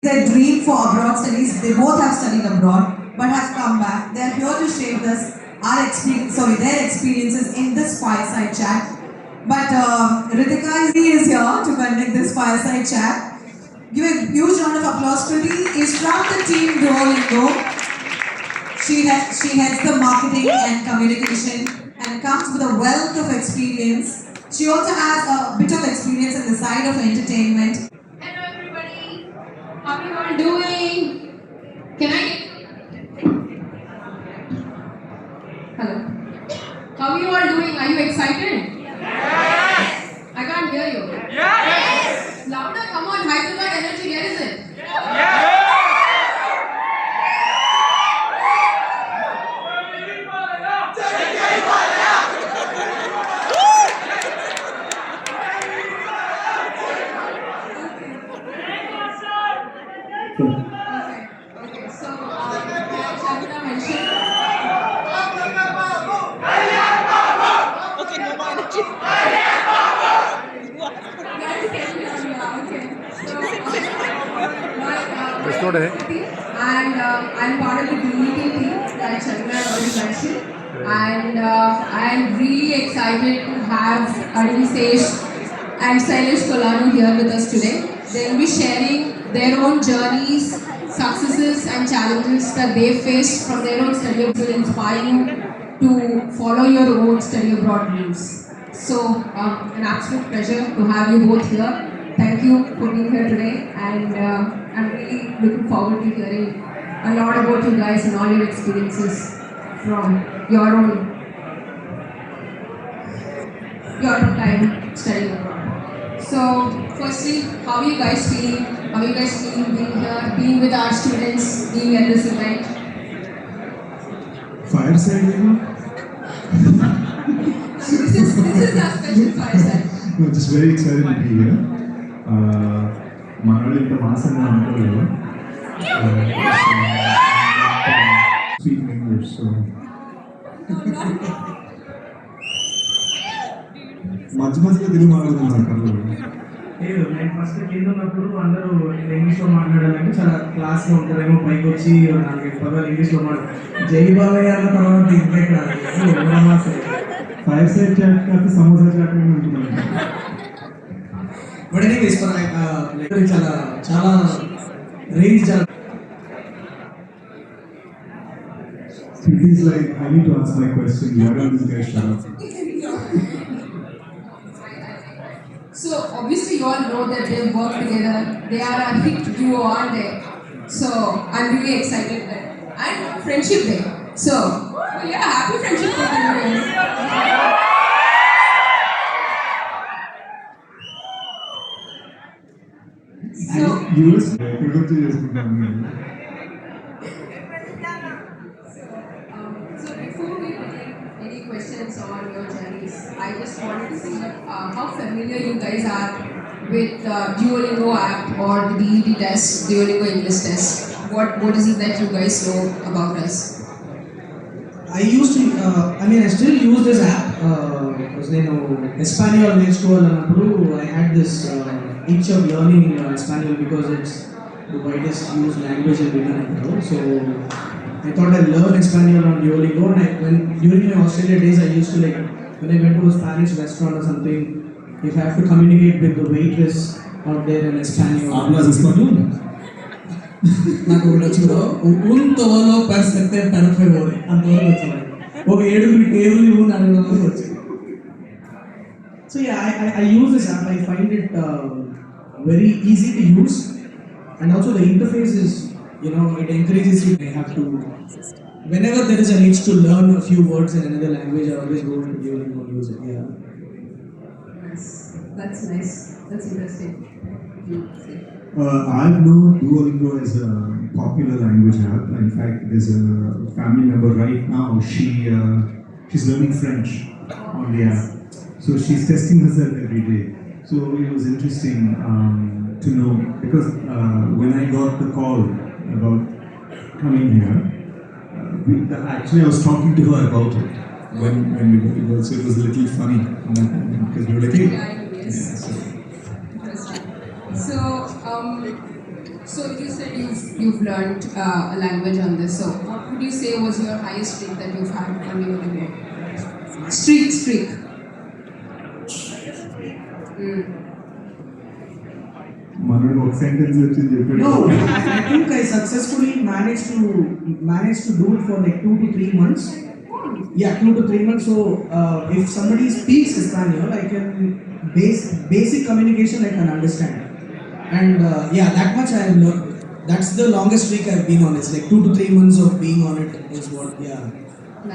Their dream for abroad studies. They both have studied abroad, but have come back. They are here to share with us their experiences in this fireside chat. But Ritika is here to conduct this fireside chat. Give a huge round of applause. Kriti is from the team Duolingo. She heads the marketing and communication and comes with a wealth of experience. She also has a bit of experience in the side of entertainment. Hello everybody, how are you all doing? Can I get... Hello. How are you all doing? Are you excited? Yes! I can't hear you. Yes! Louder, come on, Hyderabad energy, where is it? Yes! Okay, so as Shabina mentioned, guys, can you hear me? Okay, so and I'm part of the community team that Shabina already mentioned, and I'm really excited to have Adivi, Sesh and Shailesh Kolanu here with us today. They'll be sharing their own journeys, successes and challenges that they faced from their own study abroad will inspire you to follow your own study abroad dreams. So, an absolute pleasure to have you both here. Thank you for being here today, and I'm really looking forward to hearing a lot about you guys and all your experiences from your own time studying abroad. So, firstly, how are you guys feeling? How are you guys feeling being here, being with our students, being at this event? Fireside, you know? This is our special fireside. No, just very excited to be here. Manali inta maasanga ankoledu. Speak English, so. మధ్య మధ్యలో తెలుగు మాట్లాడుతున్నారు కళ్ళు. లేదు, నేను first కింద ఉన్నప్పుడు అందరూ ఇంగ్లీష్లో మాట్లాడాలంటే చాలా క్లాస్గా ఉంటారేమో, పైకి వచ్చి 4-5 పదాలు ఇంగ్లీష్లో మాట్లాడు. జై బాలయ్య అన్న తర్వాత ఇంకెక్కడ ఫైర్ సైడ్ చాట్ కాదు సమోసా చాట్ అని ఉంటున్నాను. బట్ ఎనీవేస్ చాలా చాలా రేంజ్ చాలా. It is like I need to ask my question. Why don't these guys shut up? So obviously you all know that they work together. They are a hit duo, aren't they? So I'm really excited. And Friendship Day. So yeah, happy Friendship Day to you guys. So US ఎక్కడికొచ్చి చేసుకుంటాను. So before we begin any questions on your journeys, I just wanted to see how familiar you guys are with Duolingo app or the DED test, Duolingo English test. What is it that you guys know about us? I still use this app because నేను ఎస్పానియల్ నేర్చుకోవాలన్నప్పుడు I had this itch of learning Espanol because it's the widest used language in Britain. So I thought I'd learn Espanol on Duolingo, and during my Australia days I used to when I went to a Spanish restaurant or something, if I have to communicate with the waitress out there in Espanol. Hablas español? నాకు వచ్చి un todo per sector per favore అంతవరకు వచ్చింది. ఒక 7 table ఇవ్వు అడగడం వచ్చింది. So yeah, I use this app. I find it very easy to use, and also the interface is, it encourages you. I have to, whenever there is a need to learn a few words in another language, I always go to Duolingo and use it. Yeah. That's nice. That's interesting. I know Duolingo is a popular language app. In fact, there's a family member right now. She's learning French on the app, so she's testing herself every day. So it was interesting to know, because when I got the call about coming here, actually I was talking to her about it when so it was a little funny because we were like, hey. Yes. Yeah, so. Interesting. So So you said you've learned a language on this. So what would you say was your highest streak that you've had on Duolingo? Streak. మనోడు ఒక sentence వచ్చింది చెప్పాడు. No, I think I successfully managed to do it for like 2 to 3 months. Yeah, 2 to 3 months. So if somebody speaks Espanol, I can basic communication I can understand. And yeah, that much I have learned. That's the longest streak I've been on. It's like 2 to 3 months of being on it is what. Yeah.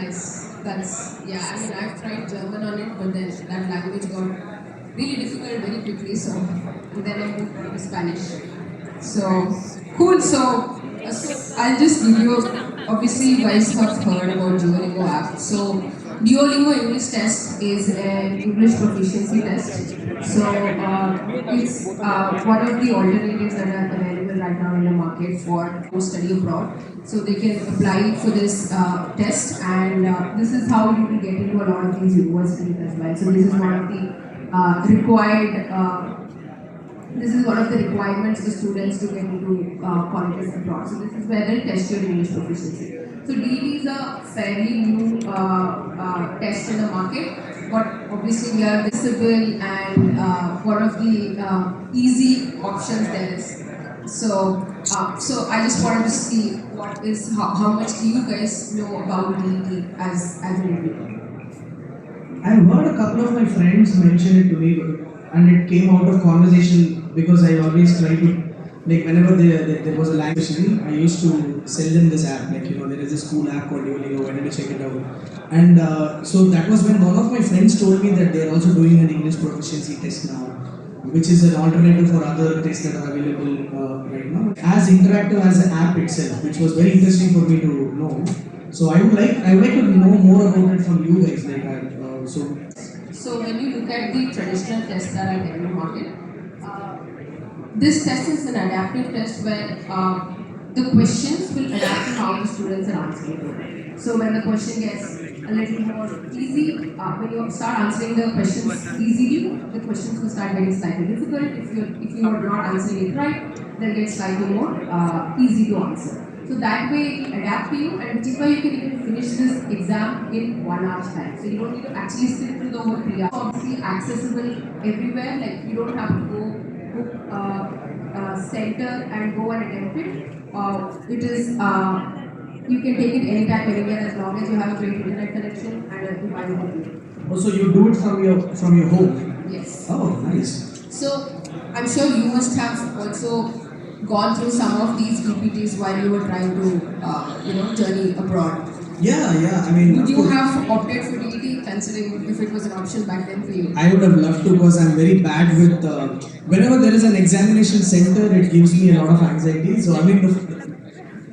Nice. That's yeah. I mean, I've tried German on it, but then that language got really difficult very quickly. So and then I moved to Spanish. So cool. So I'll just give you. Obviously, you guys have heard about Duolingo app. So Duolingo English test is an English proficiency test. So it's one of the alternatives that are available right now in the market for who study abroad. So they can apply for this test, and this is how you will get into a lot of these universities as well. So this is one of the required. This is one of the requirements for students to get into colleges abroad. So this is where they test your English proficiency. So DET is a fairly new test in the market, but obviously we are visible and one of the easy options there is. So I just wanted to see how much do you guys know about DET as an individual? I've heard a couple of my friends mention it to me, and it came out of conversation because I always try to, like, whenever there was a language, I used to sell them this app. Like, there is a school app called Duolingo. Why don't you check it out? And so that was when one of my friends told me that they're also doing an English proficiency test now, which is an alternative for other tests that are available right now. As interactive as the app itself, which was very interesting for me to know. So I would like to know more about it from you guys. So when you look at the traditional tests that are in the market, this test is an adaptive test where the questions will adapt to how the students are answering it. So when the question gets a little more easy, when you start answering the questions easily, the questions will start getting slightly difficult. If you are not answering it right, they'll get slightly more easy to answer. So that way it will adapt to you, and which is why you can even finish this exam in 1 hour's time. So you don't need to actually sit through the whole 3 hours. Obviously accessible everywhere, like you don't have to go center and go and attempt it. It is you can take it anytime, anywhere, as long as you have a great internet connection and a mobile computer. Oh, so you do it from your home? Yes. Oh, nice. So I'm sure you must have also gone through some of these PPTs while you were trying to journey abroad. Yeah. I mean, would you have opted for DET, considering if it was an option back then for you? I would have loved to, because I'm very bad with. Whenever there is an examination center, it gives me a lot of anxiety. So I mean,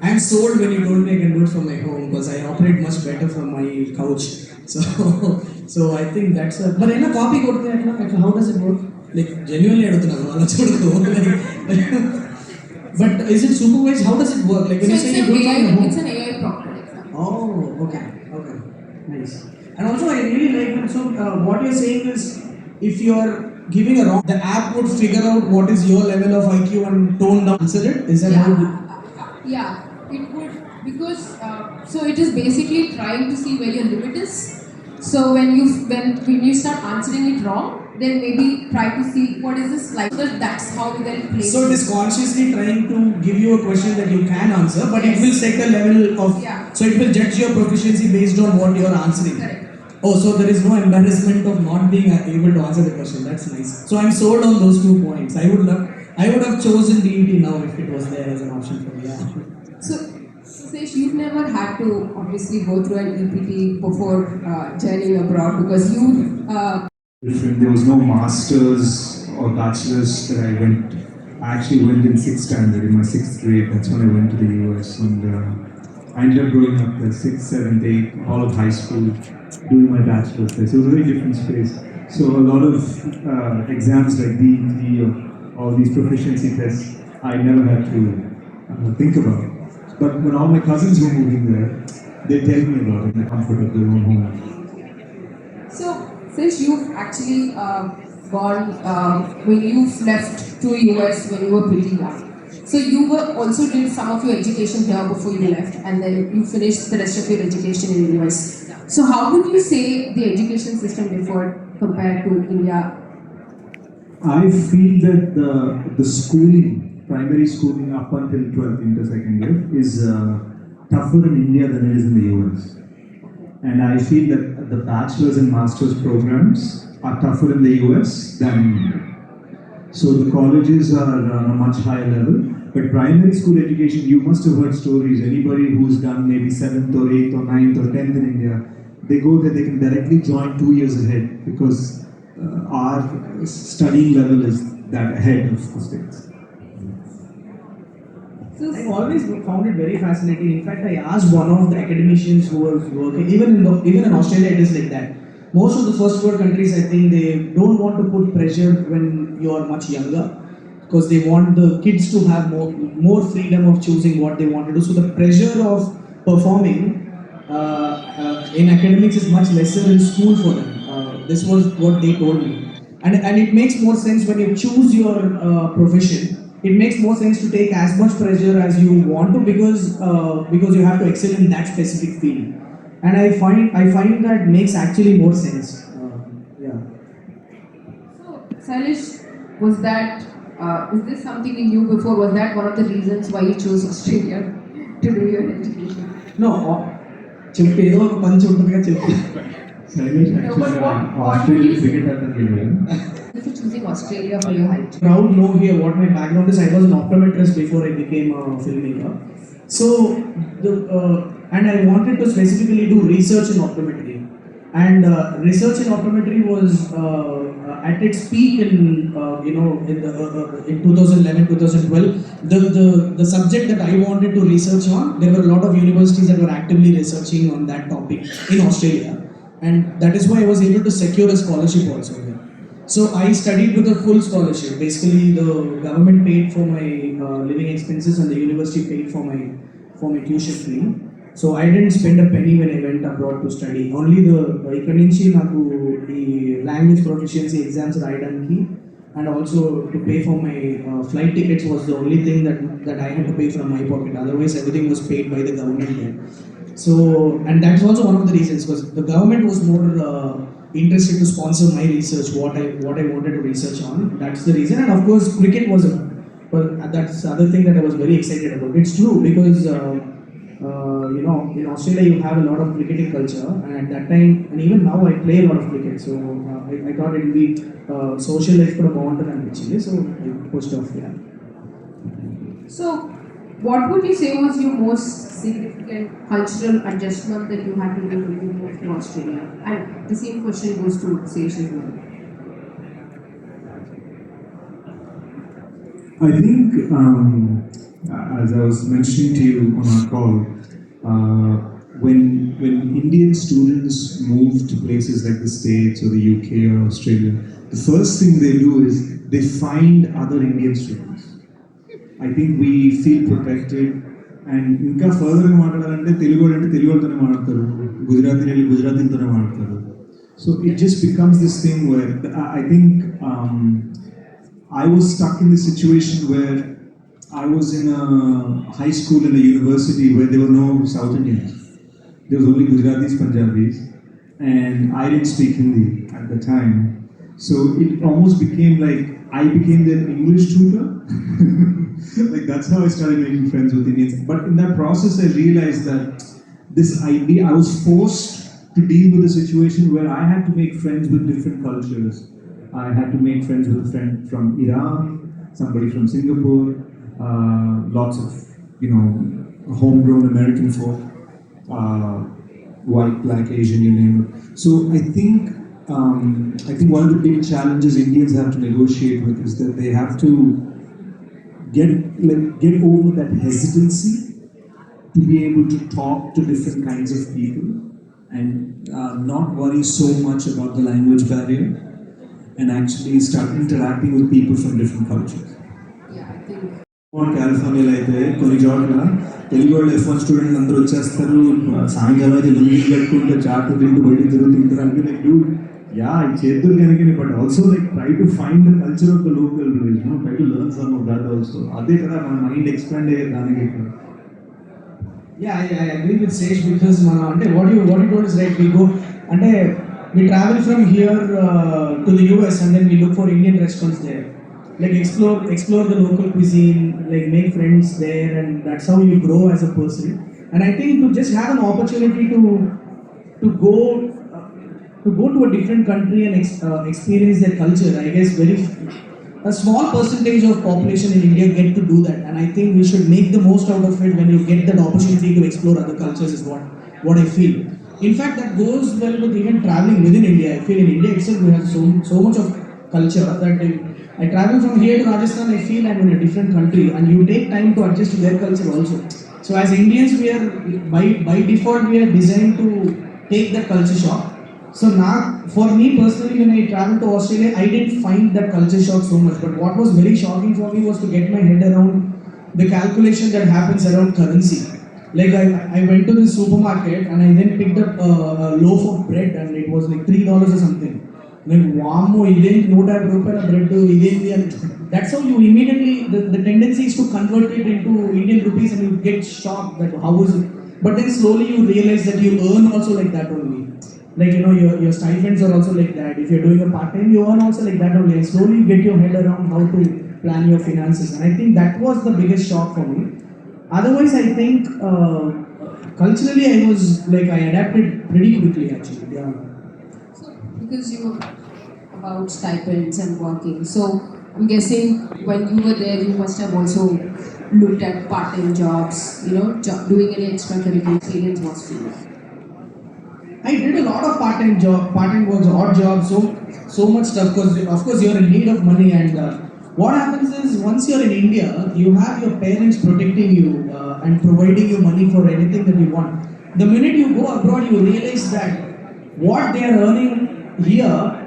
I'm sold when you told me I can do it from my home, because I operate much better from my couch. So I think that's a. But in a copy code, how does it work? Like genuinely, I don't know. But is it supervised? How does it work? Like when you say you do it from your home? It's an AI proctor exam. Oh, okay, nice. And also, I really like it. So, what you're saying is, if you're giving a wrong, the app would figure out what is your level of IQ and tone down answer it. Is that how? Yeah, it would, because so it is basically trying to see where your limit is. So when you start answering it wrong, then maybe try to see what is this like. So that's how you then play. So it is consciously trying to give you a question that you can answer, but it will set a level of. Yeah. So it will judge your proficiency based on what you are answering. Correct. Oh, so there is no embarrassment of not being able to answer the question. That's nice. So I'm sold on those 2 points. I would have chosen DET now if it was there as an option for me. Yeah. So Sesh, you've never had to obviously go through an EPT before journeying abroad, because you. There was no masters or bachelors that I went. I actually went in 6th standard, in my 6th grade. That's when I went to the US, and I ended up growing up the 6th, 7th, 8th, all of high school, doing my bachelor's there. So it was a very different space. So a lot of exams like DET or all these proficiency tests, I never had to think about. But when all my cousins were moving there, they tell me about it in the comfort of their own home. So, since you've actually gone, when you've left to to US when you were pretty young. So you were also did some of your education here before you left, and then you finished the rest of your education in US. So how would you say the education system differed compared to India? I feel that the schooling, primary schooling up until 12th into second year is tougher in India than it is in the US. And I feel that the bachelor's and master's programs are tougher in the US than in India. So the colleges are on a much higher level. But primary school education, you must have heard stories. Anybody who's done maybe 7th or 8th or 9th or 10th in India, they go there, they can directly join 2 years ahead because our studying level is that ahead of the States. So I've always found it very fascinating. In fact, I asked one of the academicians who was working, even in Australia, it is like that. Most of the first world countries, I think, they don't want to put pressure when you are much younger, because they want the kids to have more freedom of choosing what they want to do. So the pressure of performing in academics is much lesser in school for them. This was what they told me, and it makes more sense when you choose your profession. It makes more sense to take as much pressure as you want to, because you have to excel in that specific field. And I find that makes actually more sense. Yeah. So Shailesh, was that is this something you knew before? Was that one of the reasons why you chose Australia to do your education? No, చెప్పు ఏదో ఒక punch ఉంటుందిగా చెప్పు. Shailesh No, but actually what Australian is- cricket at the beginning. For choosing Australia for your height. Proud know here what my background is. I was an optometrist before I became a filmmaker. So and I wanted to specifically do research in optometry. And research in optometry was at its peak in in 2011-2012. The subject that I wanted to research on, there were a lot of universities that were actively researching on that topic in Australia, and that is why I was able to secure a scholarship also here. So I studied with a full scholarship. Basically, the government paid for my living expenses, and the university paid for my tuition fee. So I didn't spend a penny when I went abroad to study. Only ikkadi nunchi naku ee language proficiency exams రాయడానికి, and also to pay for my flight tickets was the only thing that I had to pay from my pocket. Otherwise, everything was paid by the government there. So, and that's also one of the reasons, because the government was more interested to sponsor my research, what I wanted to research on. That's the reason. And of course, cricket was that's the other thing that I was very excited about. It's true, because in Australia you have a lot of cricketing culture, and at that time, and even now, I play a lot of cricket. So I thought it would be social life for a mountain and actually. So I pushed off. Yeah. So, what would you say was your most significant cultural adjustment that you had to do when you moved to Australia? And the same question goes to Sesh as well. I think, as I was mentioning to you on our call, when Indian students move to places like the States or the UK or Australia, the first thing they do is they find other Indian students. I think we feel protected, and ఇంకా ఫర్దర్గా మాట్లాడాలంటే తెలుగు అంటే తెలుగు వాళ్ళతోనే మాట్లాడతారు, గుజరాతీ వెళ్ళి గుజరాతీలతోనే మాట్లాడతారు. So it just becomes this thing where I think I was stuck in this situation where I was in a high school and a university where there were no South Indians. There was only Gujaratis, Punjabis, and I didn't speak Hindi at the time. So it almost became like I became their English tutor. Like that's how I started making friends with Indians. But in that process, I realized that this idea, I was forced to deal with a situation where I had to make friends with different cultures. I had to make friends with a friend from Iran, somebody from Singapore, lots of homegrown American folk, white, black, Asian, you name it. So I think one of the big challenges Indians have to negotiate with is that they have to get over that hesitancy to be able to talk to different kinds of people and not worry so much about the language barrier and actually start interacting with people from different cultures. Yeah, I think. కాలిఫోర్నియాలో అయితే కొన్ని చోట్ల తెలుగు వాళ్ళు F1 student అందరూ వచ్చేస్తారు, సాయంకాలం అయితే లుంగీలు కట్టుకుంటే చాటు తింటూ బయట తిరుగుతుంటారు. అంటే Yeah, I cheddar kanakini, but also like try to find the culture of the local village, you know, try to learn some of that also. Ade kada my mind expand ayyే daniki. Yeah, I agree with Sesh because what you told is right. We go and we travel from here to the US and then we look for Indian restaurants there. Like explore the local cuisine, like make friends there, and that's how you grow as a person. And I think to just have an opportunity to go to a different country and experience their culture, I guess a small percentage of population in India get to do that, and I think we should make the most out of it when you get that opportunity to explore other cultures. Is what I feel. In fact, that goes well with even traveling within India. I feel in India itself we have so much of culture that if I travel from here to Rajasthan, I feel I'm in a different country, and you take time to adjust to their culture also. So as Indians, we are by default we are designed to take that culture shock. So now, for me personally, when I traveled to Australia, I didn't find that culture shock so much. But what was very shocking for me was to get my head around the calculation that happens around currency. Like I went to the supermarket and I then picked up a loaf of bread and it was like $3 or something. Like, wow, bread, that's how you immediately, the tendency is to convert it into Indian rupees and you get shocked that how is it. But then slowly you realize that you earn also like that only. Like, you know, your stipends are also like that. If you're doing a part-time, you earn also like that only. And slowly you get your head around how to plan your finances. And I think that was the biggest shock for me. Otherwise, I think culturally I adapted pretty quickly actually. Yeah. So, because you were about stipends and working, so I'm guessing when you were there, you must have also looked at part-time jobs, doing any extracurricular experience was for you. I did a lot of part-time works, odd jobs, so much stuff. Because of course you're in need of money, and what happens is once you're in India, you have your parents protecting you and providing you money for anything that you want. The minute you go abroad, you realize that what they are earning here,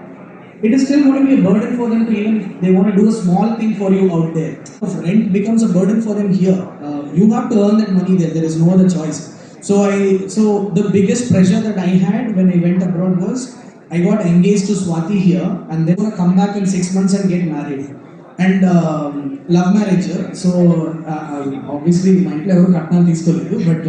it is still going to be a burden for them to even if they want to do a small thing for you out there. If rent becomes a burden for them here, you have to earn that money there. There is no other choice. So the biggest pressure that I had when I went abroad was I got engaged to Swati here, and then gonna come back in 6 months and get married. And love marriage. So obviously my ఇంట్లో ఎవరు కట్నాలు తీసుకోలేదు, but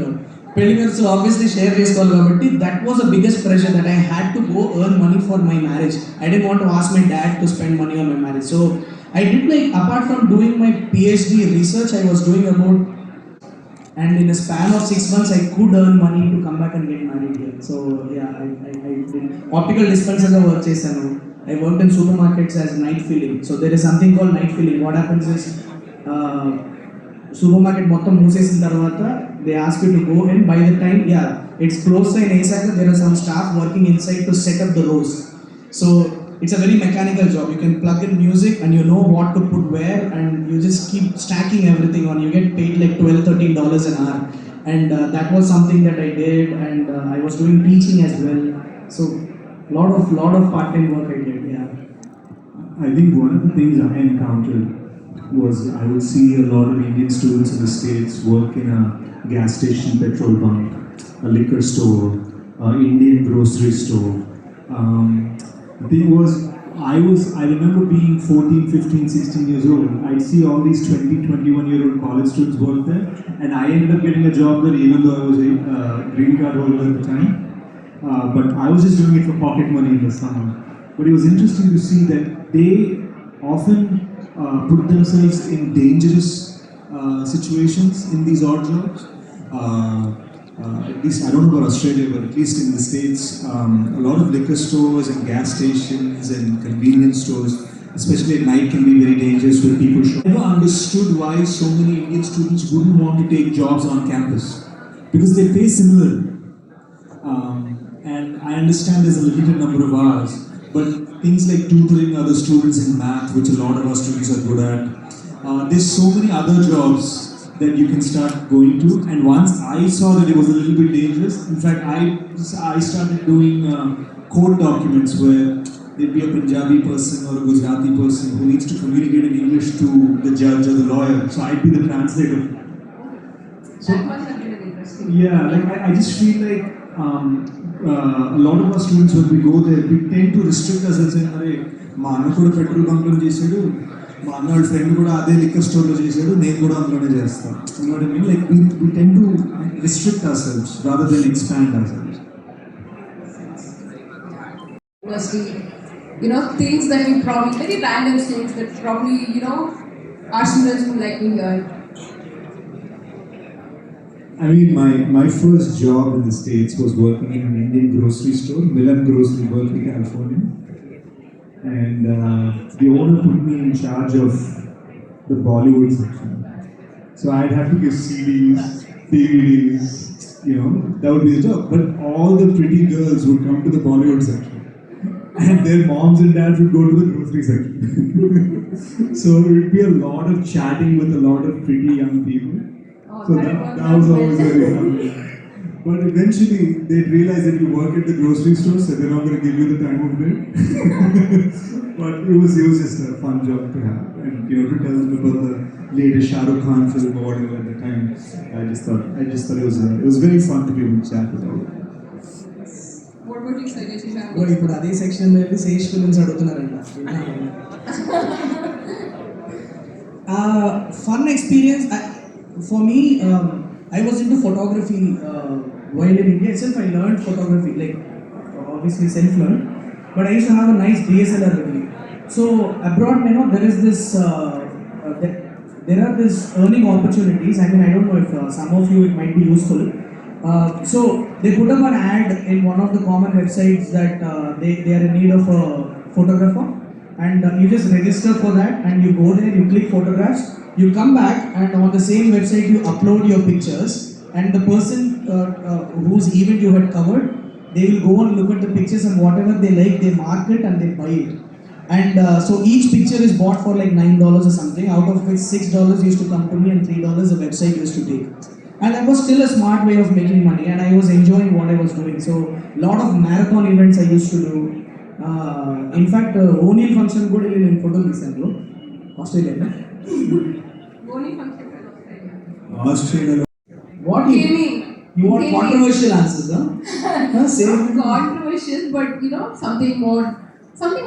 పెళ్లి ఖర్చులు obviously share చేసుకోవాలి కాబట్టి that was the biggest pressure that I had to go earn money for my marriage. I didn't want to ask my dad to spend money on my marriage. So I did, like, apart from doing my PhD research, I was doing about, and in a span of 6 months I could earn money to come back and get married here. So yeah, I did optical dispenser ga work chesanu. I worked in supermarkets as night filling. So there is something called night filling. What happens is supermarket మొత్తం మూసేసిన తర్వాత they ask you to go in. By the time it's closed and ASAC, there are some staff working inside to set up the rows. So it's a very mechanical job. You can plug in music and you know what to put where, and you just keep stacking everything on. You get paid like $12-13 an hour, and that was something that I did, and I was doing teaching as well. So lot of part-time work I did. Yeah. I think one of the things I encountered was I would see a lot of Indian students in the States work in a gas station, petrol bunk, a liquor store, Indian grocery store. I remember being 14, 15, 16 years old. I'd see all these 20, 21-year-old college students work there, and I ended up getting a job there even though I was a green card holder at the time. But I was just doing it for pocket money in the summer. But it was interesting to see that they often put themselves in dangerous situations in these odd jobs. At least, I don't know about Australia, but at least in the States, a lot of liquor stores and gas stations and convenience stores, especially at night, can be very dangerous with people. I never understood why so many Indian students wouldn't want to take jobs on campus, because they pay similarly. And I understand there's a limited number of hours, but things like tutoring other students in math, which a lot of our students are good at, there's so many other jobs that you can start going to. And once I saw that it was a little bit dangerous, in fact, I started doing court documents where there'd be a Punjabi person or a Gujarati person who needs to communicate in English to the judge or the lawyer. So I'd be the translator. That must have been an Yeah, like I just feel like a lot of our students when we go there, we tend to restrict ourselves in a way. మా అన్న కూడా petrol బంక్లో చేశాడు, మా అన్న వాళ్ళ friend కూడా అదే liquor స్టోర్లో చేశాడు, నేను కూడా అందులోనే చేస్తాను. You know what I mean? Like we tend to restrict ourselves rather than expand ourselves. Mostly, things that we probably, very random things that probably, our students would like to hear. I mean, my first job in the States was working in an Indian grocery store, Milan Grocery, Berkeley, California. And the owner put me in charge of the Bollywood section. So I'd have to give CDs, DVDs, that would be the job. But all the pretty girls would come to the Bollywood section. And their moms and dads would go to the grocery section. So it would be a lot of chatting with a lot of pretty young people. So that was always very fun. But eventually they'd realize that you work at the grocery store, so they're not going to give you the time of day. But it was just a fun job to have. And to tell them about the latest Shah Rukh Khan film or whatever at the time, I just thought it was very fun to be able to chat with all of them. What about you, Shailesh? ఇప్పుడు అదే సెక్షన్లో వెళ్ళి Shesh films అడుగుతున్నారంట. Fun experience. For me, I was into photography while in India itself. I learned photography, like obviously self-learned, but I used to have a nice DSLR with me. So abroad, there is this, there are this earning opportunities. I mean, I don't know if some of you it might be useful. So they put up an ad in one of the common websites that they are in need of a photographer, and you just register for that, and you go there, you click photographs. You come back and on the same website you upload your pictures, and the person whose event you had covered, they will go and look at the pictures, and whatever they like they mark it and they buy it. And so each picture is bought for like $9 or something, out of which $6 used to come to me and $3 the website used to take. And that was still a smart way of making money, and I was enjoying what I was doing. So lot of marathon events I used to do. In fact, O'Neill function good in photo recently, Australia. Only function in Australia. What you want controversial answers, huh? Same. Controversial, but something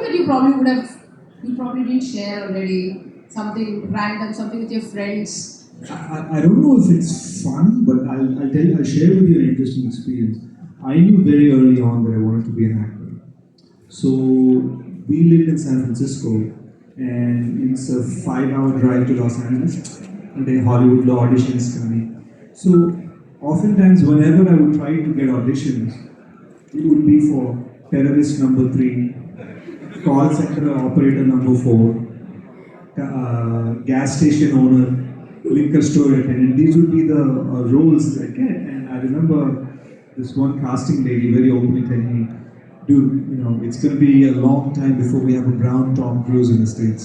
that you probably didn't share already. Something random, something with your friends. I don't know if it's fun, but I'll share with you an interesting experience. I knew very early on that I wanted to be an actor. So we lived in San Francisco, and it's a 5-hour drive to Los Angeles, and then Hollywood auditions coming. So oftentimes whenever I would try to get auditions, it would be for terrorist number 3, call center operator number 4, gas station owner, liquor store attendant. These would be the roles I get. And I remember this one casting lady very openly telling me, dude, it's going to be a long time before we have a brown Tom Cruise in the States.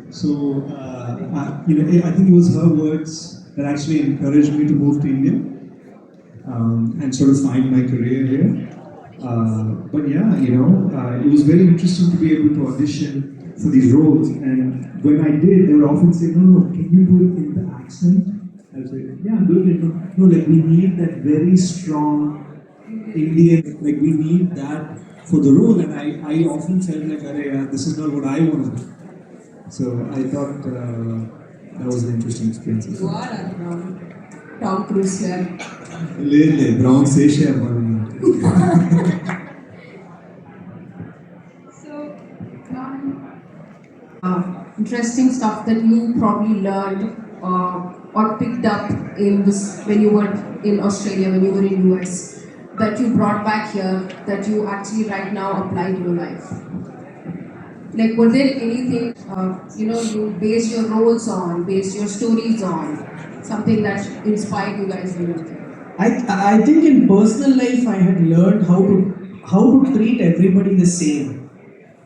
So, I think it was her words that actually encouraged me to move to India and sort of find my career here. But yeah, it was very interesting to be able to audition for these roles. And when I did, they would often say, no, can you do it in the accent? I would say, yeah, I'm doing it. No, like we need that very strong Indian, like we need that for the role. And I often felt like, this is not what I want to do. So I thought that was an interesting experience. You are a Tom Cruise here. Brown Sesh. So, interesting stuff that you probably learned or picked up when you were in Australia, when you were in US, that you brought back here, that you actually right now apply to your life? Like, were there anything you based your roles on, based your stories on, something that inspired you guys to do? I think in personal life I had learned how to treat everybody the same.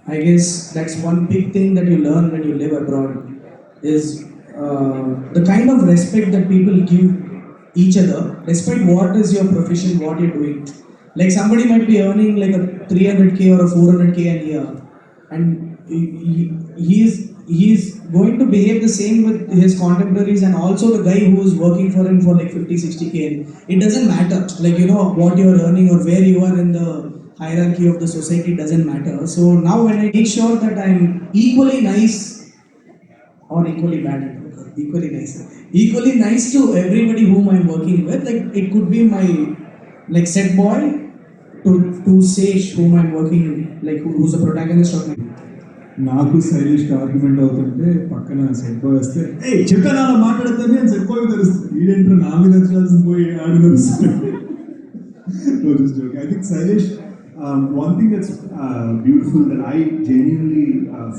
I guess that's one big thing that you learn when you live abroad, is the kind of respect that people give each other, despite what is your profession, what you're doing. Like somebody might be earning like a 300k or a 400k a year, and he's going to behave the same with his contemporaries and also the guy who is working for him for like 50, 60K. It doesn't matter, like, you know, what you're earning or where you are in the hierarchy of the society doesn't matter. So now when I make sure that I'm equally nice or equally bad, equally nice to everybody whom I'm working with, like it could be my like set boy to Sesh whom I'm working, like who's the protagonist of my. నాకు శైలేష్కి argument అవుతుంటే పక్కన set bye వస్తే ఏ చెప్పాను అలా మాట్లాడుతుంది అని set bye తెలుస్తుంది వీడేంటో నా మీద వచ్చాల్సింది పోయి ఆడు తెలుస్తుంది. I think Shailesh, one thing that's beautiful that I genuinely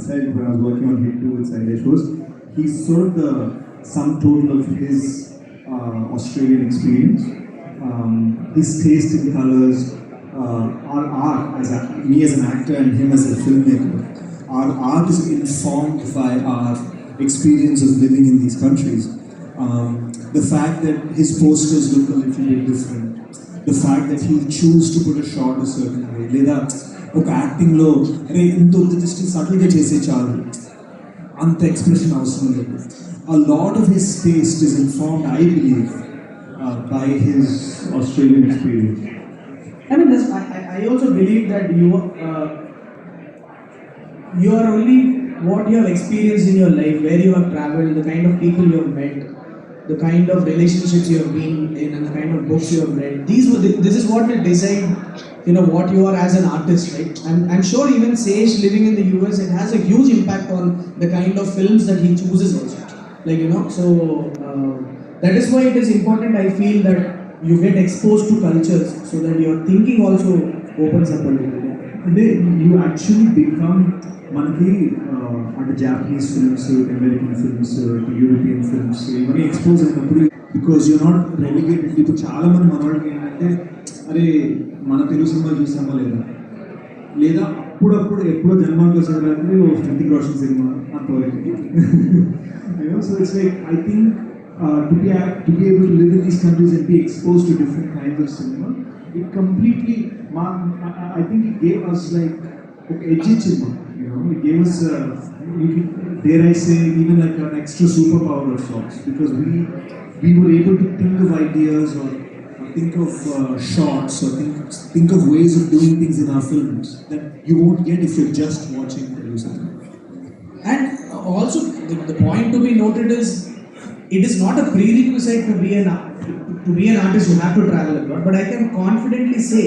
felt when I was working on Hit 2 with Shailesh was he's sort of the sum total of his Australian experience, his taste in colors, our art me as an actor and him as a filmmaker. Our art is informed by our experience of living in these countries. The fact that his posters look a little bit different, the fact that he'll choose to put a shot a certain way, లేదా ఒక యాక్టింగ్లో అరే ఇంత just సటిల్గా చేసే చాలు అంత expression అవసరం లేదు. A lot of his taste is informed, I believe, by his Australian experience. I mean, I also believe that you are only what you have experienced in your life, where you have traveled, the kind of people you have met, the kind of relationships you have been in, and the kind of books you have read. This is what will decide, you know, what you are as an artist, right? I'm sure even Sesh living in the US, it has a huge impact on the kind of films that he chooses also. Like, you know, so that is why it is important, I feel, that you get exposed to cultures so that your thinking also opens up a little bit. అంటే you actually become మనకి అంటే Japanese films, American films, European films ఇవన్నీ expose అయినప్పుడు because you not రెలిగేటెడ్. ఇప్పుడు చాలా మంది మన వాళ్ళకి ఏంటంటే అరే మన తెలుగు సినిమాలు చూసామా లేదా అప్పుడప్పుడు ఎప్పుడో జన్మానికి వచ్చేదానికి ఓ హృతిక్ రోషన్ సినిమా అంతవరకు. So it's like I think to be able to live in these countries and be exposed to different kinds of cinema, it completely, I think it gave us like edge cinema, you know, it gave us, dare I say, even like an extra superpower of sorts, because we were able to think of ideas or think of shots or think of ways of doing things in our films that you won't get if you're just watching Telugu cinema. And also the point to be noted is, it is not a prerequisite to be an artist. You have to travel a lot, but I can confidently say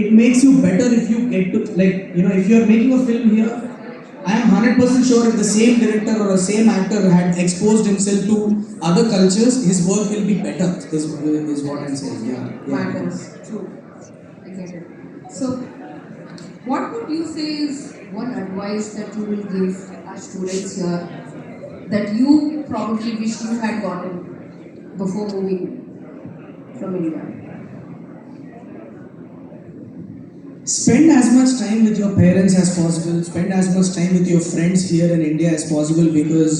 it makes you better if you get to, like, you know, if you are making a film here, I am 100% sure if the same director or the same actor had exposed himself to other cultures, his work will be better. Is what I'm saying. Yeah. Matters. True. I get it. So, what would you say is one advice that you will give our students here that you probably wish you had gotten before moving from India? Spend as much time with your parents as possible. Spend as much time with your friends here in India as possible, because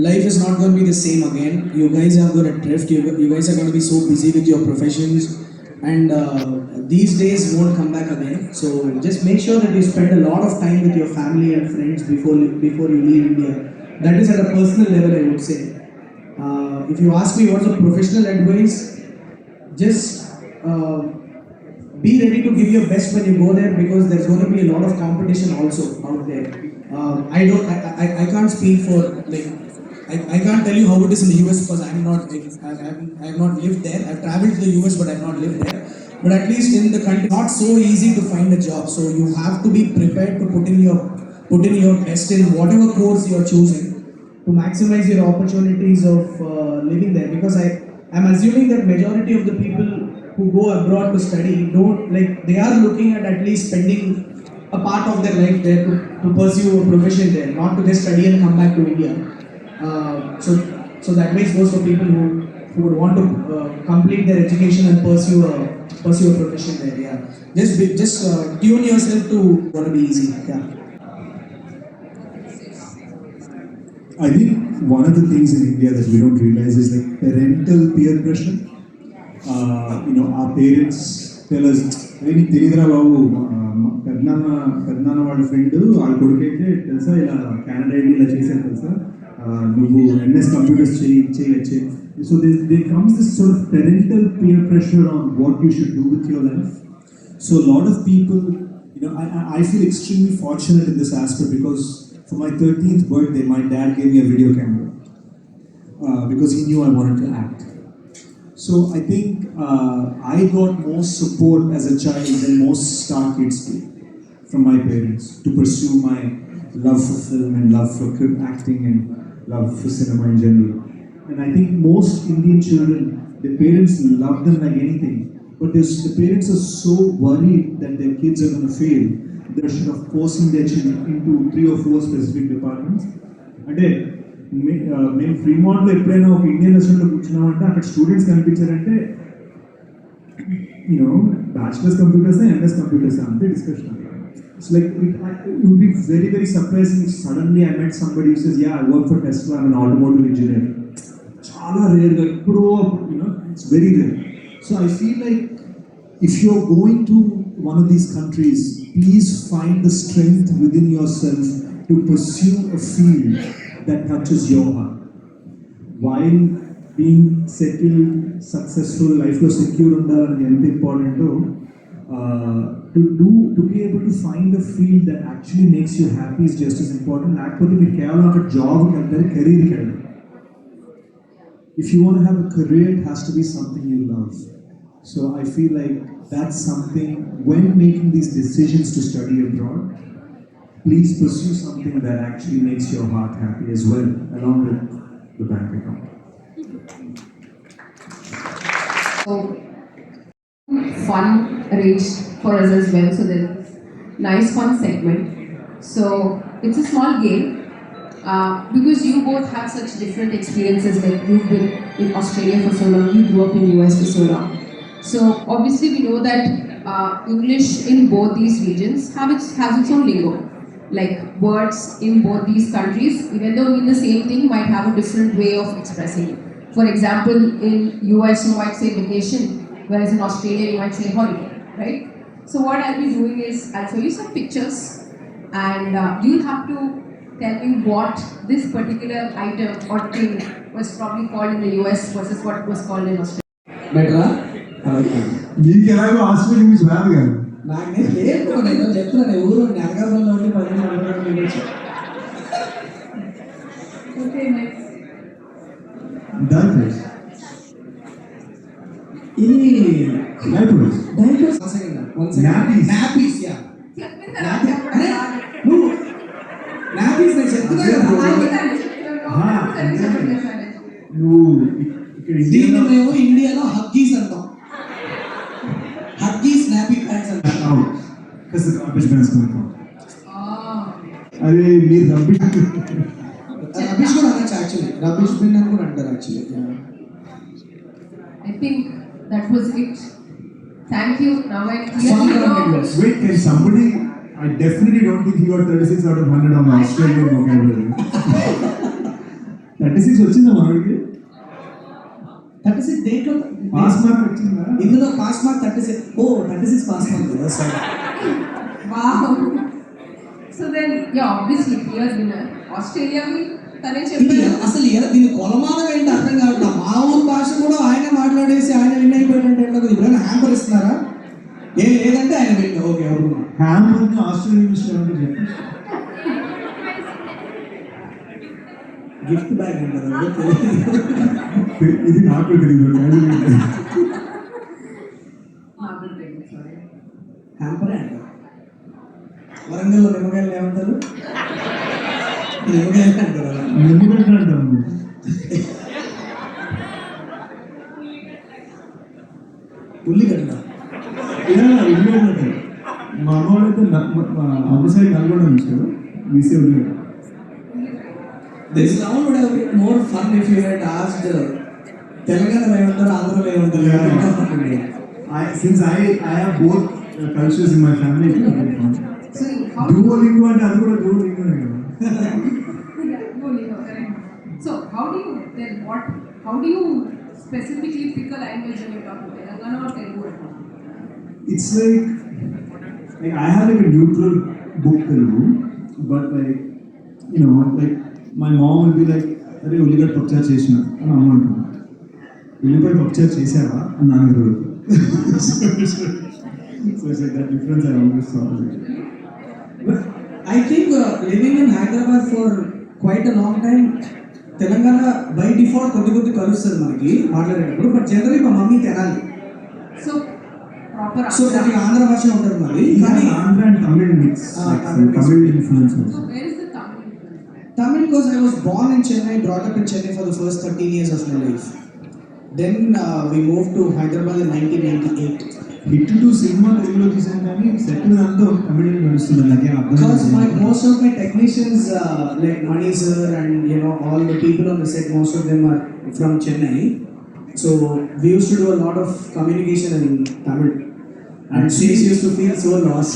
life is not going to be the same again. You guys are going to drift. You guys are going to be so busy with your professions, and these days won't come back again. So just make sure that you spend a lot of time with your family and friends before you leave India. That is at a personal level, I would say. If you ask me what's a professional advice, just be ready to give your best when you go there, because there's going to be a lot of competition also out there. I can't speak for, like, I can't tell you how it is in the US, because I have not lived there. I've traveled to the US, but I've not lived there. But at least in the country, not so easy to find a job. So you have to be prepared to put in your best in whatever course you are choosing to maximize your opportunities of living there. Because I'm assuming that majority of the people who go abroad to study they are looking at least spending a part of their life there to pursue a profession there, not to just study and come back to India. So that makes goes for people who would want to complete their education and pursue a profession there. Yeah, just tune yourself to gonna be easy. Yeah. I think one of the things in India that we don't realize is like parental peer pressure. Our parents tell us, "Hey, నీకు తెలియదురా బాబు, పెద్దనాన్న వాళ్ళ friend వాళ్ళ కొడుకైతే తెలుసా ఇలా Canada ఇలా చేశారు తెలుసా, నువ్వు ఎంఎస్ కంప్యూటర్స్ చేయొచ్చు." So there comes this sort of parental peer pressure on what you should do with your life. So a lot of people, I feel extremely fortunate in this aspect because for my 13th birthday, my dad gave me a video camera because he knew I wanted to act. So I think I got more support as a child than most star kids do from my parents to pursue my love for film and love for acting and love for cinema in general. And I think most Indian children, their parents love them like anything, but the parents are so worried that their kids are going to fail, they're sort of forcing their children into 3 or 4 specific departments. And మేము ఫ్రీమాంట్లో ఎప్పుడైనా ఒక Indian రెస్టారెంట్లో కూర్చున్నామంటే అక్కడ students కనిపించారంటే bachelors computers MS computers అంతే discussion. It's like it would be very, very surprising if suddenly I met somebody who says, "Yeah, I work for Tesla, I'm an automotive engineer." Chala rare ga ippudo, it's very rare. So I feel like if you're going to one of these countries, please find the strength within yourself to pursue a field that touches your heart. While being settled, successful, life lo secure undalani enta important to be able to find a field that actually makes you happy is just as important. Lakapothe meer kevalam oka job ki veltaru, career ki veltaru. If you want to have a career, it has to be something you love. So I feel like that's something, when making these decisions to study abroad, please pursue something that actually makes your heart happy as well, along with the bank account. So, fun arranged for us as well, so there's nice fun segment. So it's a small game because you both have such different experiences. Like you've been in Australia for so long, you grew up in US for so long. So obviously we know that English in both these regions has its own lingo. Like words in both these countries, even though mean the same thing, might have a different way of expressing it. For example, in US you might say vacation, whereas in Australia you might say holiday, right? So what I'll be doing is I'll show you some pictures and you'll have to tell me what this particular item or thing was probably called in the US versus what it was called in Australia. బెటరా మీకు ఎలాగో Australia English రాదు కదా. నాకు నేను లేదు, నేను చెప్తున్నాను ఊరు నరకాపల్లో ఉండి 10 నిమిషాలు. Okay, next. Diapers. ఇది Diapers. Diapers. One second. Nappies. Nappies, yeah. చెప్పిన తర్వాత అరే నువ్వు nappies నేను చెప్తున్నా కదా. నువ్వు ఇక్కడ దీన్ని మేము ఇండియాలో హగ్గీస్ అంటాం. హగ్గీస్ నాపీ ప్యాంట్స్ అంటాం. because the garbage bin is coming out. అరే మీరు రబ్బిష్ రబ్బిష్ కూడా అనొచ్చు యాక్చువల్లీ. రబ్బిష్ బిన్ అని కూడా అంటారు actually. I think that was it. Thank you. Now I clearly know. Wait, can somebody? I definitely don't think he got 36 out of 100 on the Australian vocabulary. 36 వచ్చిందా మనకి? 36 దేంట్లో pass mark వచ్చిందా? ఇందులో pass mark 36. ఓ 36 pass mark కదా sir. Wow. So then, yeah, obviously clear winner. Australia will తనే చెప్పారు. అసలు దీని కొలమానం ఏంటి అర్థం కాదు. మా ఊరు భాష కూడా ఆయన మాట్లాడేసి ఆయన విన్ అయిపోయినట్టు ఇప్పుడైనా హ్యాంపర్ ఇస్తున్నారా? ఏం లేదంటే ఆయన విన్. ఓకే అవును. హ్యాంపర్ ఆస్ట్రేలియన్ ఇంగ్లీష్ చెప్పండి. గిఫ్ట్ బ్యాగ్ అంటారు. ఇది నాకు తెలియదు. హ్యాంపరే అంటారు. వరంగల్లో నిమ్మకాయలు ఏమంటారు? నిమ్మకాయలు అంటారు. నిమ్మకాయలు అంటాము. ఉల్లిగడ్డ. ఉల్లిగడ్డ. మా అమ్మ వాళ్ళైతే అమ్మ సైడ్ నల్గొండ ఇచ్చారు. వీసే ఉల్లిగడ్డ. This round would have been more fun if you had asked Telangana ఏమంటారు, ఆంధ్రలో ఏమంటారు. Since I have both cultures in my family. So how Duolingo అంటే అది కూడా Duolingo కదా. Duolingo, correct. So how do you then how do you specifically pick a language when you talk to Telangana or Telugu? it's like I have like a neutral book Telugu, but like like my mom will be like, "అరే ఉల్లిగడ్డ పప్పుచారు చేసిన" అని అమ్మ అంటుంది. ఉల్లిపాయ పప్పుచారు చేసావా అని నాన్నగారు. So it's like that difference I always saw. But I think living in Hyderabad for quite a long time, Telangana by default కొద్ది కలుస్తుంది మనకి మాట్లాడేటప్పుడు, బట్ జనరల్లీ మా mummy Tenali. So proper so కొద్దిగా ఆంధ్ర భాష ఉంటుంది మరి, కానీ కానీ Andhra and Tamil mix, Tamil influence So also. where is the Tamil? Tamil because I was born in Chennai, brought up in Chennai for the first 13 years of my life. Then we moved to Hyderabad in 1998. Hit to cinema తెలుగులో తీసాను కానీ settle అంతా తమిళ నడుస్తుంది నాకేం అర్థం Because కాదు. most of my technicians, like Mani sir and all the people on the set, most of them are from Chennai. So we used to do a lot of communication in Tamil. And Sesh used to feel so lost.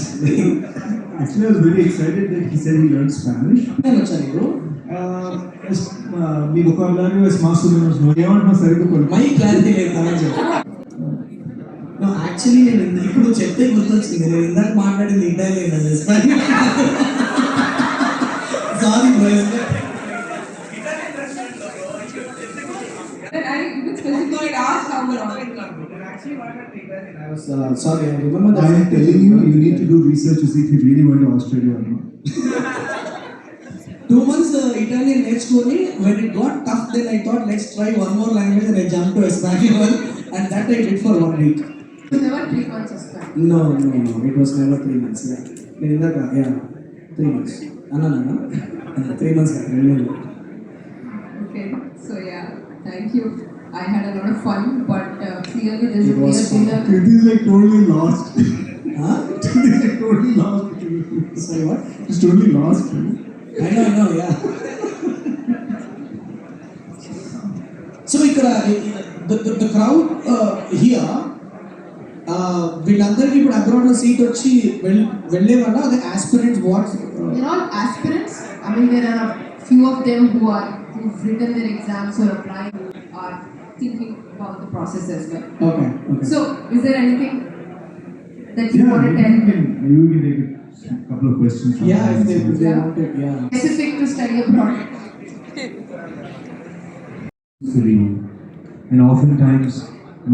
Actually, I was very excited that he said he learned Spanish. నేను వచ్చాను ఇప్పుడు మీ vocabulary was más o menos no. ఏమంటున్నా సరిగ్గా కొన్ని my clarity లేదు తమని చెప్పి. Actually నేను ఇప్పుడు చెప్తే గుర్తొచ్చింది, నేను ఇందాక మాట్లాడింది ఇటాలియన్ అని sorry And I even specifically asked how long. Sorry I remember I am telling you, you need to do research to see if you really went to Australia or not. 2 months Italian నేర్చుకొని when it got tough then I thought let's try one more language and I jumped to Spanish one and that I did for 1 week. It was never 3 months of Spanish. No, it was never 3 months. Yeah, నేను ఇందాక 3 months అన్నానా 3 months కాదు. Okay, so yeah, thank you. I had a lot of fun, but clearly there's It a was clear fun. winner. It is like totally lost. Huh? It is like totally lost. Sorry, what? It's totally lost. I know, yeah. So ఇక్కడ the crowd here వీళ్ళందరికీ ఇప్పుడు అబ్రాడ్లో seat వచ్చి వెళ్ళే వాళ్ళ అదే aspirants what They're all aspirants. I mean, there are a few of them who've written their exams or applying, are thinking about the process as well. Okay So, is there anything that you want to tell maybe we can take a couple of questions. From yeah if they Yeah. wanted yeah specific to study abroad? And oftentimes,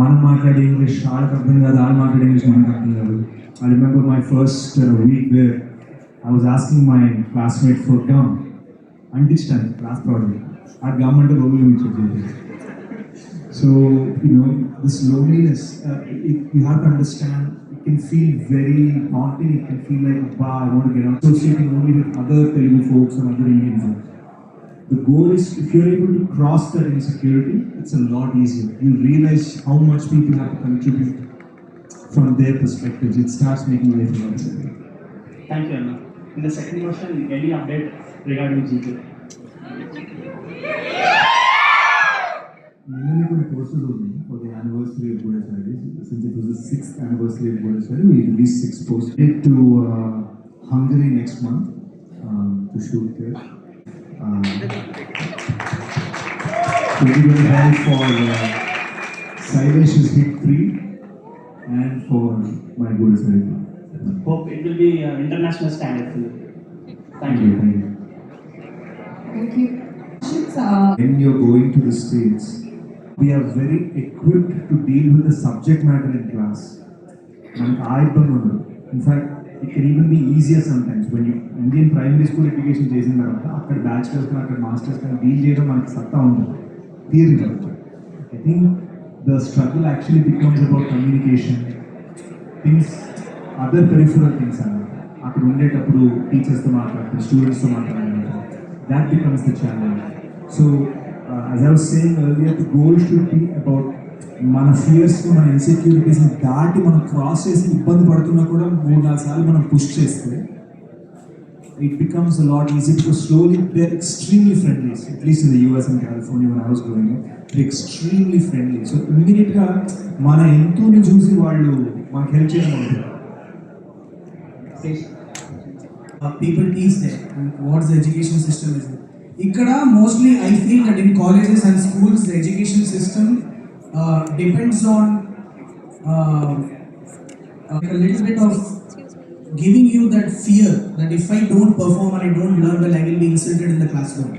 మనం మాట్లాడే English వాళ్ళకి అర్థం కాదు, వాళ్ళు మాట్లాడే English మనకు అర్థం కాదు. I remember my first week there, I was asking my classmate for gum. అంటించడానికి క్లాస్ ప్రాబ్లమ్ ఆ గమ్ అంటే రోగులు ఇచ్చేది. So, this loneliness, you have to understand, it can feel very haunting, it can feel like, I want to get out, associating only with other Telugu folks and other Indian folks. The goal is, if you're able to cross that insecurity, it's a lot easier. You'll realize how much people have to contribute from their perspectives. It starts making life a lot better. Thank you, Anna. In the second question, any update regarding GK? Many good courses only for the anniversary of Buddha Studies. Since it was the 6th anniversary of Buddha Studies, we released 6 posts. Head to Hungary next month to shoot there. We're going to have for Shailesh's hit 3 and for my Buddha Studies. Hope it will be international standard film. Thank you. Thank you. When you're going to the States, we are very equipped to deal with the subject matter in class. In fact, it can even be easier sometimes when you Indian primary school education చేసిన తర్వాత అక్కడ bachelors కానీ అక్కడ masters కానీ deal చేయడం మనకి సత్తా ఉంటుంది theory. I think the struggle actually becomes about communication, things, other peripheral things అన్నమాట. అక్కడ ఉండేటప్పుడు టీచర్స్తో మాట్లాడుతూ స్టూడెంట్స్తో మాట్లాడాలి, that becomes the challenge. So as I was saying earlier, the goal should be about మన ఫియర్స్ని మన ఇన్సెక్యూరిటీస్ని దాటి మనం క్రాస్ చేసి ఇబ్బంది పడుతున్నా కూడా 3-4 సార్లు మనం పుష్ చేస్తే it becomes a lot easier, because slowly they're extremely friendly, at least in the US and California when I was growing up, they're extremely friendly. So immediately మన ఎంతోని చూసి వాళ్ళు మనకు హెల్ప్ చేయడం అవుతుంది. people teach them and what the education system is. Ikkada mostly I feel that in colleges and schools the education system depends on a little bit of giving you that fear that if I don't perform and I don't learn well, I will be insulted in the classroom.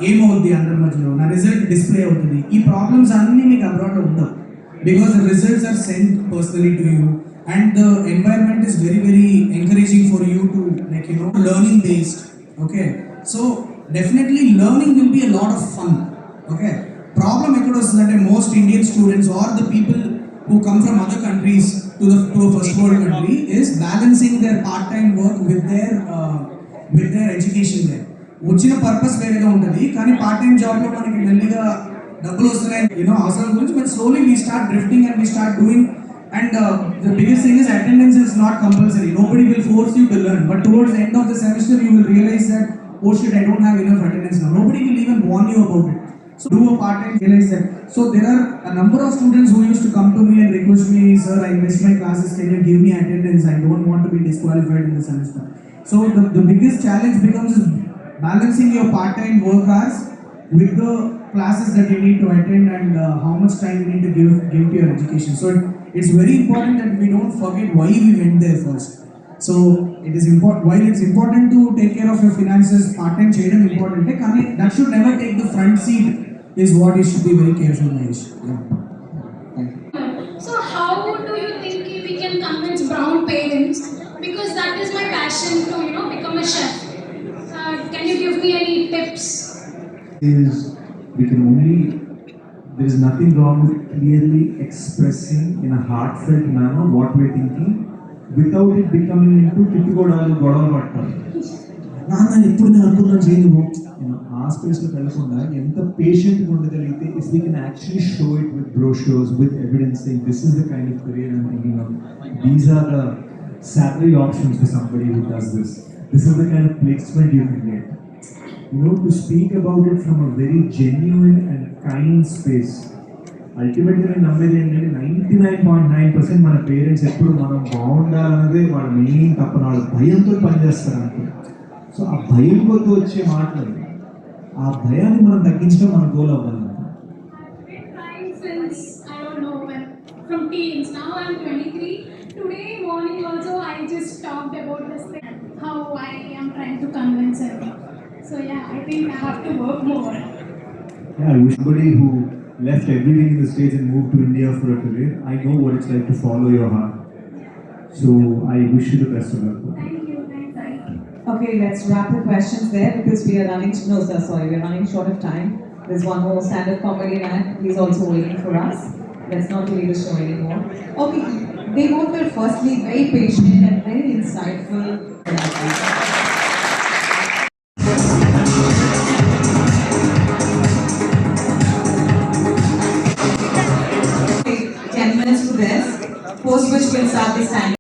ఏమవుద్ది అందరి మధ్యలో నా result display అవుతుంది. ఈ problems అన్నీ మీకు అబ్రాడ్లో ఉండవు because the results are sent personally to you and the environment is very very encouraging for you to like learning based. Okay, so definitely learning will be a lot of fun. Okay, problem ఎక్కడ వస్తుందంటే most Indian students are the people who come from other countries to a first world country is balancing their part-time work with their education there. వచ్చిన purpose వేరేగా ఉంటుంది కానీ part time జాబ్లో మనకి మెల్లిగా డబ్బులు వస్తున్నాయి అవసరం గురించి, but slowly we start drifting and we start doing. And the biggest thing is attendance is not compulsory. Nobody will force you to learn, but towards the end of the semester you will realise that oh shit, I don't have enough attendance now. Nobody will even warn you about it. So do a part-time, realize that. So there are a number of students who used to come to me and request me, sir, I missed my classes, can you give me attendance? I don't want to be disqualified in the semester. So the biggest challenge becomes is balancing your part-time work hours with the classes that you need to attend and how much time you need to give to your education. So it's very important that we don't forget why we went there first. So it is important, while it's important to take care of your finances, part-time cheyadam important, that should never take the front seat is what you should be very careful, Mahesh. Yeah. Thank you. So how do you think we can convince brown parents, because that is my passion to become a chef? Can you give me any tips? There is nothing wrong with clearly expressing in a heartfelt manner what we are thinking without it becoming into తిట్టుకోవడాలు గొడవ పట్టాలి. నాన్న ఎప్పుడు నేను అనుకున్నాను చేయను ఆ స్పేస్లో వెళ్ళకుండా ఎంత పేషెంట్గా ఉండగలిగితే if we can actually show it with brochures with evidence this is the kind of career I'm thinking of, these are the salary options for somebody who does this. This is the kind of placement you can get. To speak about it from a very genuine and kind space. అల్టిమేట్గా నేను నమ్మేది ఏంటంటే 99.9% మన parents ఎప్పుడు మనం బాగుండాలన్నదే వాళ్ళ main తప్పన, వాళ్ళ భయంతో పనిచేస్తారు అంటే. సో ఆ భయం కొద్ది వచ్చే మాటలు, ఆ భయాన్ని మనం తగ్గించడం మన గోల్ అవ్వాలి. I've been trying since I don't know when, from teens. Now I'm 23. Today morning also I just talked about this thing, how I am trying to convince her. So yeah, I think I have to work more. Yeah, I wish somebody who left everything in the States and moved to India for a career, I know what it's like to follow your heart. So I wish you the best of luck. Thank you. Thanks. Okay, let's wrap the questions there because we are running. No, sir, sorry, we are running short of time. There's one more stand-up comedy man. He's also waiting for us. Let's not delay the show anymore. Okay, they both were firstly very patient and very insightful. Okay, 10 minutes to this, post which we'll start the stand.